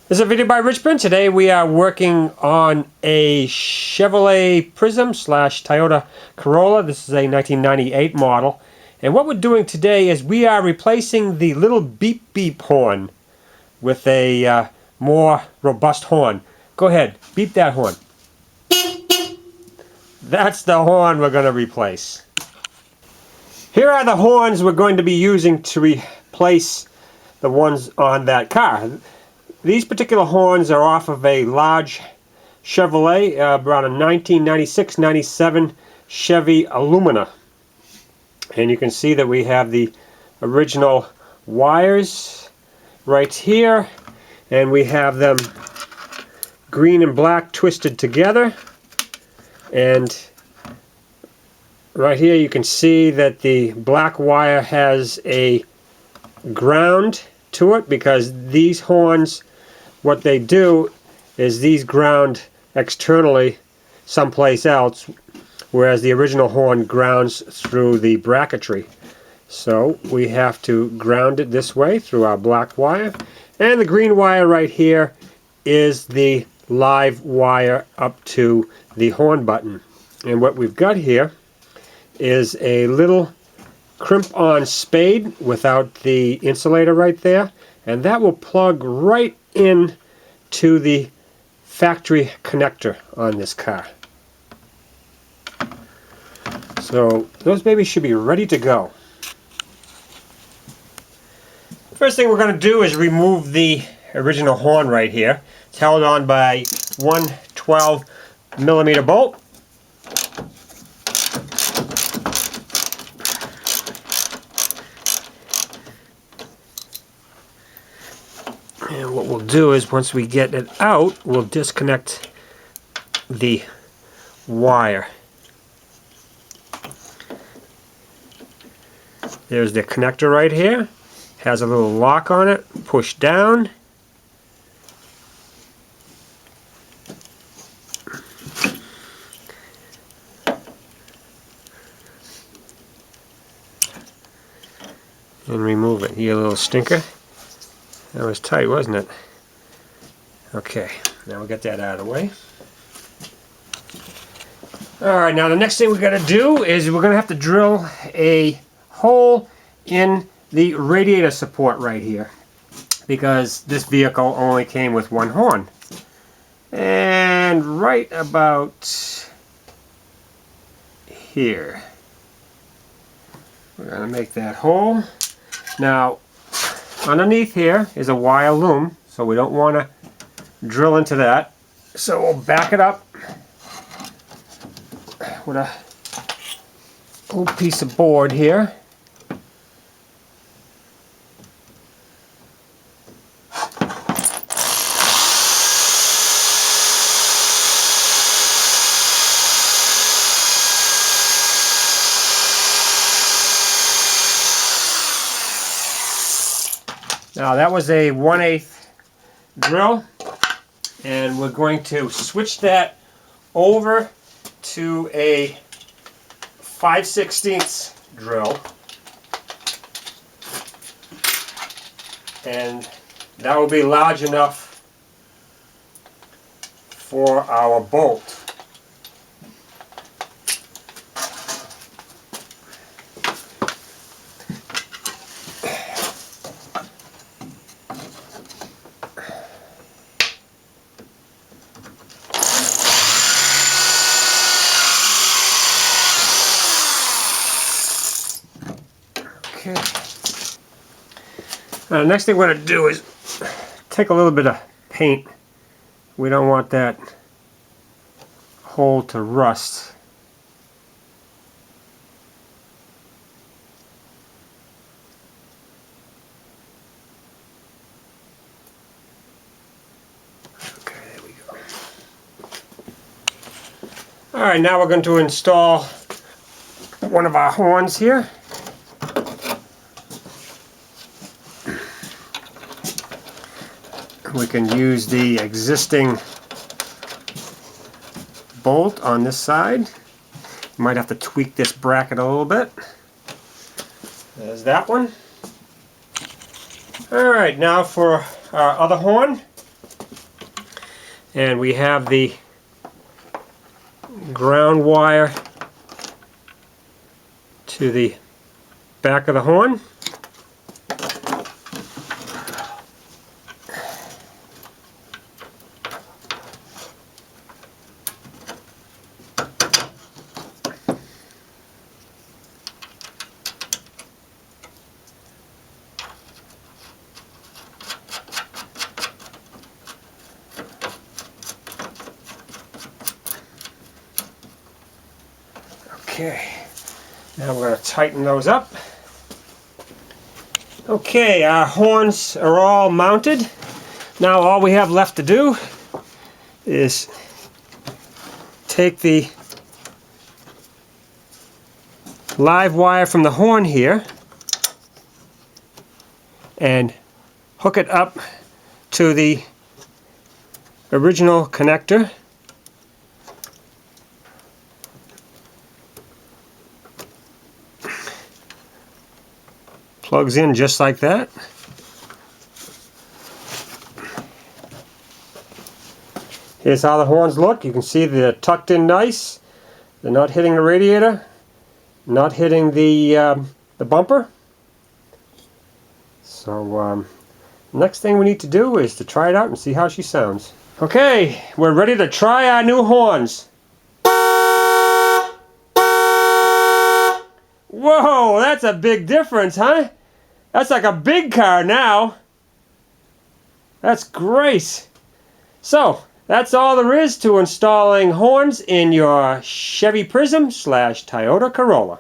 This is a video by Richmond. Today we are working on a Chevrolet Prizm / Toyota Corolla. This is a 1998 model. And what we're doing today is we are replacing the little beep beep horn with a more robust horn. Go ahead, beep that horn. That's the horn we're going to replace. Here are the horns we're going to be using to replace the ones on that car. These particular horns are off of a large Chevrolet, around a 1996-97 Chevy Illumina. And you can see that we have the original wires right here, and we have them green and black twisted together. And right here you can see that the black wire has a ground to it, because these horns, what they do is these ground externally someplace else, whereas the original horn grounds through the bracketry. So we have to ground it this way through our black wire, and the green wire right here is the live wire up to the horn button. And what we've got here is a little crimp-on spade without the insulator right there, and that will plug right in to the factory connector on this car. So those babies should be ready to go. First thing we're going to do is remove the original horn right here. It's held on by one 12mm bolt. And what we'll do is, once we get it out, we'll disconnect the wire. There's the connector right here. Has a little lock on it. Push down. And remove it. You get a little stinker. That was tight, wasn't it? Okay, now we got that out of the way. Alright, now the next thing we're going to do is we're going to have to drill a hole in the radiator support right here, because this vehicle only came with one horn. And right about here, we're going to make that hole. Now, underneath here is a wire loom, so we don't want to drill into that. So we'll back it up with a little piece of board here. Now that was a 1/8 drill, and we're going to switch that over to a 5/16 drill, and that will be large enough for our bolt. Now, the next thing we're going to do is take a little bit of paint. We don't want that hole to rust. Okay, there we go. Alright, now we're going to install one of our horns here. We can use the existing bolt on this side. Might have to tweak this bracket a little bit. There's that one. Alright, now for our other horn. And we have the ground wire to the back of the horn. Okay, now we're going to tighten those up. Okay, our horns are all mounted. Now all we have left to do is take the live wire from the horn here and hook it up to the original connector. Plugs in just like that. Here's how the horns look. You can see they're tucked in nice. They're not hitting the radiator, not hitting the bumper. So next thing we need to do is to try it out and see how she sounds. Okay, we're ready to try our new horns. Whoa, that's a big difference, huh? That's like a big car now. That's great. So, that's all there is to installing horns in your Chevy Prizm / Toyota Corolla.